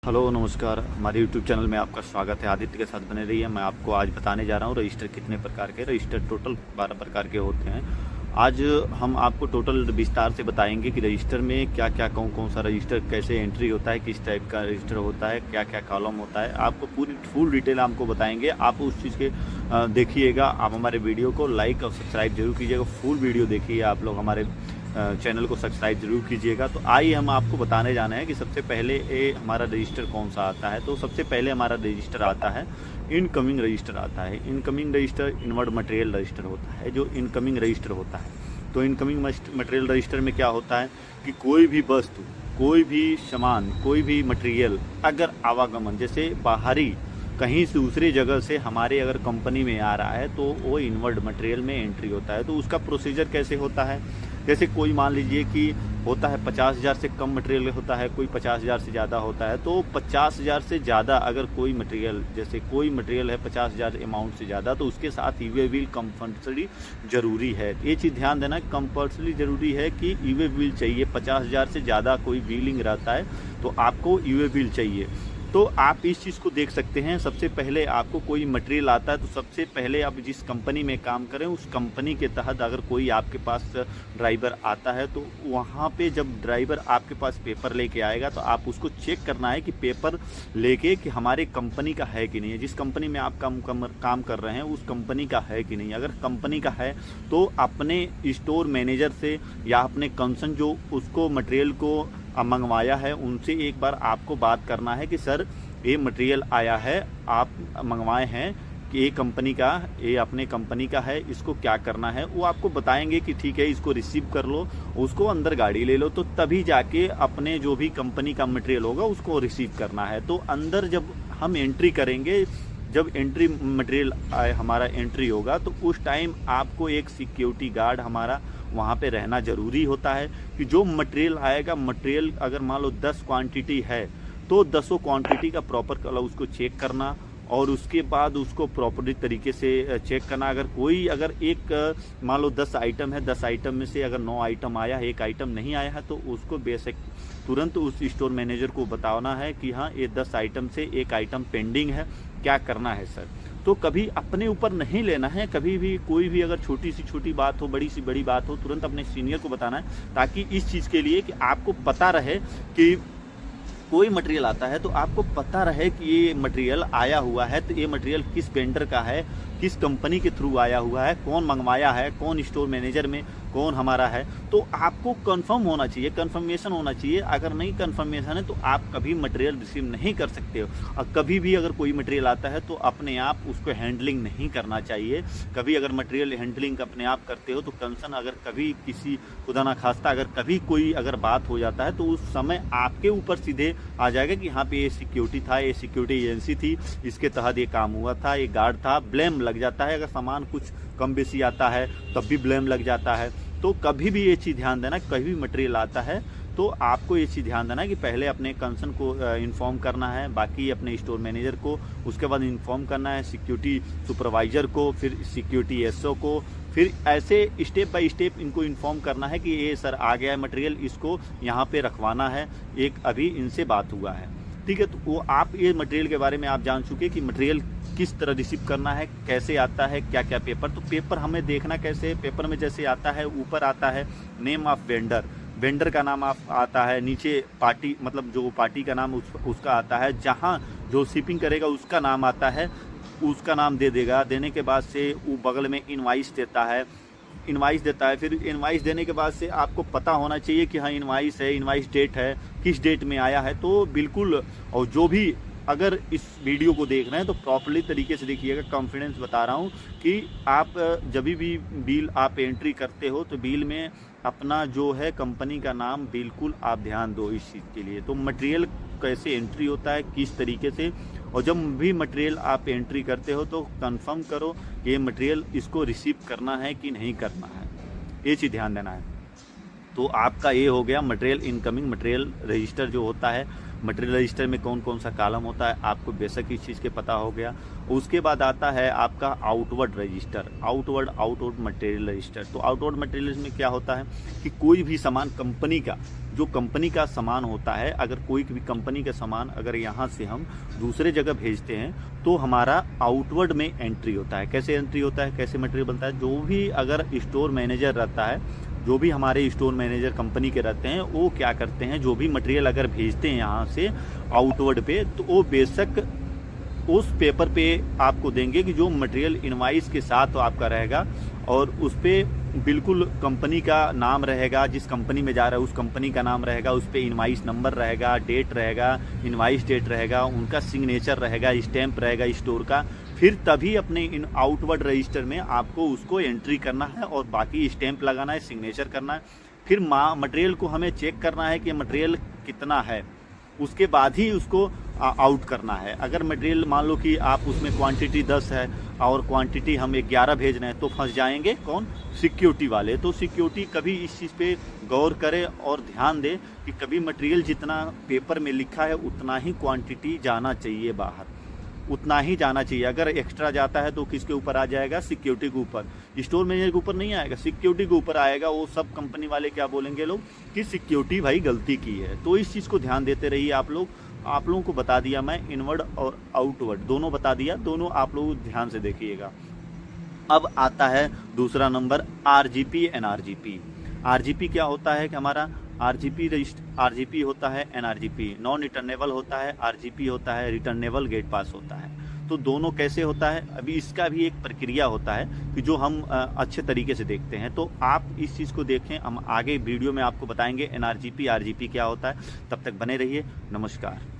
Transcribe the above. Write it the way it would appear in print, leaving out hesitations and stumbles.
Hello नमस्कार। हमारे YouTube channel में आपका स्वागत है। आदित्य के साथ बने रहिए। मैं आपको आज बताने जा रहा हूँ रजिस्टर कितने प्रकार के। रजिस्टर टोटल 12 प्रकार के होते हैं। आज हम आपको टोटल विस्तार से बताएंगे कि रजिस्टर में क्या क्या कौन सा रजिस्टर कैसे एंट्री होता है, किस टाइप का रजिस्टर होता है, क्या क्या कॉलम होता है। आपको पूरी फुल डिटेल आपको बताएंगे। आप उस चीज़ के देखिएगा। आप हमारे वीडियो को लाइक और सब्सक्राइब जरूर कीजिएगा। फुल वीडियो देखिए। आप लोग हमारे चैनल को सब्सक्राइब जरूर कीजिएगा। तो आइए हम आपको बताने जाने हैं कि सबसे पहले ये हमारा रजिस्टर कौन सा आता है। तो सबसे पहले हमारा रजिस्टर आता है इनकमिंग रजिस्टर आता है। Incoming register inward material register होता है, जो इनकमिंग रजिस्टर होता है। तो इनकमिंग मटेरियल रजिस्टर में क्या होता है कि कोई भी वस्तु, कोई भी सामान, कोई भी मटेरियल अगर आवागमन जैसे बाहरी कहीं से दूसरी जगह से हमारे अगर कंपनी में आ रहा है तो वो इनवर्ड मटेरियल में एंट्री होता है। तो उसका प्रोसीजर कैसे होता है, जैसे कोई मान लीजिए कि होता है 50,000 से कम मटेरियल होता है, कोई 50,000 से ज़्यादा होता है। तो 50,000 से ज़्यादा अगर कोई मटेरियल, जैसे कोई मटेरियल है 50,000 अमाउंट से ज़्यादा, तो उसके साथ ईवे बिल कंपल्सरी ज़रूरी है। ये चीज़ ध्यान देना, कंपल्सरी ज़रूरी है कि ईवे बिल चाहिए। 50,000 से ज़्यादा कोई बिलिंग रहता है तो आपको ईवे बिल चाहिए। तो आप इस चीज़ को देख सकते हैं। सबसे पहले आपको कोई मटेरियल आता है तो सबसे पहले आप जिस कंपनी में काम करें उस कंपनी के तहत अगर कोई आपके पास ड्राइवर आता है तो वहाँ पे जब ड्राइवर आपके पास पेपर लेके आएगा तो आप उसको चेक करना है कि पेपर लेके कि हमारे कंपनी का है कि नहीं है। जिस कंपनी में आप काम कर रहे हैं उस कंपनी का है कि नहीं। अगर कंपनी का है तो अपने स्टोर मैनेजर से या अपने कंसर्न जो उसको मटेरियल को मंगवाया है उनसे एक बार आपको बात करना है कि सर ये मटेरियल आया है, आप मंगवाए हैं कि ये कंपनी का, ये अपने कंपनी का है, इसको क्या करना है। वो आपको बताएंगे कि ठीक है इसको रिसीव कर लो, उसको अंदर गाड़ी ले लो। तो तभी जाके अपने जो भी कंपनी का मटेरियल होगा उसको रिसीव करना है। तो अंदर जब हम एंट्री करेंगे, जब एंट्री मटेरियल हमारा एंट्री होगा तो उस टाइम आपको एक सिक्योरिटी गार्ड हमारा वहाँ पे रहना ज़रूरी होता है कि जो मटेरियल आएगा, मटेरियल अगर मान लो 10 क्वांटिटी है तो 10 क्वांटिटी का प्रॉपर कलर उसको चेक करना और उसके बाद उसको प्रॉपर्ली तरीके से चेक करना। अगर एक मान लो 10 आइटम है, 10 आइटम में से अगर 9 आइटम आया है, एक आइटम नहीं आया है, तो उसको बेसिक तुरंत उस स्टोर मैनेजर को बताना है कि हाँ ये 10 आइटम से एक आइटम पेंडिंग है, क्या करना है सर। तो कभी अपने ऊपर नहीं लेना है। कभी भी कोई भी अगर छोटी सी छोटी बात हो, बड़ी सी बड़ी बात हो, तुरंत अपने सीनियर को बताना है, ताकि इस चीज़ के लिए कि आपको पता रहे कि कोई मटेरियल आता है तो आपको पता रहे कि ये मटेरियल आया हुआ है तो ये मटेरियल किस वेंडर का है, किस कंपनी के थ्रू आया हुआ है, कौन मंगवाया है, कौन स्टोर मैनेजर में कौन हमारा है। तो आपको कंफर्म होना चाहिए, कंफर्मेशन होना चाहिए। अगर नहीं कंफर्मेशन है तो आप कभी मटेरियल रिसीव नहीं कर सकते हो। और कभी भी अगर कोई मटेरियल आता है तो अपने आप उसको हैंडलिंग नहीं करना चाहिए। कभी अगर मटेरियल हैंडलिंग अपने आप करते हो तो कंसर्न अगर कभी किसी खुदा ना खास्ता अगर कभी कोई अगर बात हो जाता है तो उस समय आपके ऊपर सीधे आ जाएगा कि यहाँ पे ये सिक्योरिटी था, ये सिक्योरिटी एजेंसी थी, इसके तहत ये काम हुआ था, ये गार्ड था। ब्लेम लग जाता है। अगर सामान कुछ कम बेसी आता है तब भी ब्लेम लग जाता है। तो कभी भी ये चीज़ ध्यान देना, कभी भी मटेरियल आता है तो आपको ये चीज़ ध्यान देना कि पहले अपने कंसर्न को इन्फॉर्म करना है, बाकी अपने स्टोर मैनेजर को, उसके बाद इन्फॉर्म करना है सिक्योरिटी सुपरवाइज़र को, फिर सिक्योरिटी एसओ को, फिर ऐसे स्टेप बाय स्टेप इनको इन्फॉर्म करना है कि ये सर आ गया है मटेरियल, इसको यहाँ पे रखवाना है, एक अभी इनसे बात हुआ है। ठीक है, तो वो आप ये मटेरियल के बारे में आप जान चुके कि मटेरियल किस तरह रिसीव करना है, कैसे आता है, क्या क्या पेपर। तो पेपर हमें देखना कैसे, पेपर में जैसे आता है ऊपर आता है नेम ऑफ वेंडर, वेंडर का नाम आता है, नीचे पार्टी मतलब जो पार्टी का नाम उसका आता है, जहाँ जो शिपिंग करेगा उसका नाम आता है, उसका नाम दे देगा। देने के बाद से वो बगल में इनवाइस देता है, इनवाइस देता है। फिर इनवाइस देने के बाद से आपको पता होना चाहिए कि हाँ इनवाइस है, इनवाइस डेट है, किस डेट में आया है। तो बिल्कुल, और जो भी अगर इस वीडियो को देख रहे हैं तो प्रॉपर्ली तरीके से देखिएगा। कॉन्फिडेंस बता रहा हूँ कि आप जब भी बिल आप एंट्री करते हो तो बिल में अपना जो है कंपनी का नाम बिल्कुल आप ध्यान दो इस चीज़ के लिए। तो मटेरियल कैसे एंट्री होता है, किस तरीके से, और जब भी मटेरियल आप एंट्री करते हो तो कंफर्म करो कि ये मटेरियल इसको रिसीव करना है कि नहीं करना है, ये चीज़ ध्यान देना है। तो आपका ये हो गया मटेरियल इनकमिंग मटेरियल रजिस्टर जो होता है मटेरियल रजिस्टर में कौन कौन सा कॉलम होता है, आपको बेसिक इस चीज़ के पता हो गया। उसके बाद आता है आपका outward register, outward material register. तो आउटवर्ड मटेरियल में क्या होता है कि कोई भी सामान कंपनी का, जो कंपनी का सामान होता है, अगर कोई भी कंपनी का सामान अगर यहाँ से हम दूसरे जगह भेजते हैं तो हमारा आउटवर्ड में एंट्री होता है। कैसे एंट्री होता है, कैसे मटेरियल बनता है, जो भी अगर स्टोर मैनेजर रहता है, जो भी हमारे स्टोर मैनेजर कंपनी के रहते हैं, वो क्या करते हैं, जो भी मटेरियल अगर भेजते हैं यहाँ से आउटवर्ड पे, तो वो बेशक उस पेपर पे आपको देंगे कि जो मटेरियल इनवाइस के साथ आपका रहेगा, और उस पर बिल्कुल कंपनी का नाम रहेगा, जिस कंपनी में जा रहा है उस कंपनी का नाम रहेगा, उस पर इनवाइस नंबर रहेगा, डेट रहेगा, इनवाइस डेट रहेगा, उनका सिग्नेचर रहेगा, स्टैंप रहेगा स्टोर का। फिर तभी अपने इन आउटवर्ड रजिस्टर में आपको उसको एंट्री करना है और बाकी स्टैंप लगाना है, सिग्नेचर करना है। फिर मटेरियल को हमें चेक करना है कि मटेरियल कितना है, उसके बाद ही उसको आउट करना है। अगर मटेरियल मान लो कि आप उसमें क्वांटिटी 10 है और क्वांटिटी हम 11 भेज रहे हैं, तो फंस जाएंगे कौन, सिक्योरिटी वाले। तो सिक्योरिटी कभी इस चीज़ पे गौर करे और ध्यान दे कि कभी मटेरियल जितना पेपर में लिखा है उतना ही क्वांटिटी जाना चाहिए बाहर, उतना ही जाना चाहिए। अगर एक्स्ट्रा जाता है तो किसके ऊपर आ जाएगा, सिक्योरिटी के ऊपर, स्टोर मैनेजर के ऊपर नहीं आएगा, सिक्योरिटी के ऊपर आएगा। वो सब कंपनी वाले क्या बोलेंगे लोग कि सिक्योरिटी भाई गलती की है। तो इस चीज़ को ध्यान देते रहिए आप लोग। आप लोगों को बता दिया मैं, इनवर्ड और आउटवर्ड दोनों बता दिया, दोनों आप लोग ध्यान से देखिएगा। अब आता है दूसरा नंबर आरजीपी एनआरजीपी। आरजीपी क्या होता है कि हमारा आरजीपी होता है, एनआरजीपी नॉन रिटर्नेबल होता है, आरजीपी होता है रिटर्नेबल गेट पास होता है। तो दोनों कैसे होता है, अभी इसका भी एक प्रक्रिया होता है कि जो हम अच्छे तरीके से देखते हैं। तो आप इस चीज़ को देखें, हम आगे वीडियो में आपको बताएंगे एनआरजीपी आरजीपी क्या होता है। तब तक बने रहिए, नमस्कार।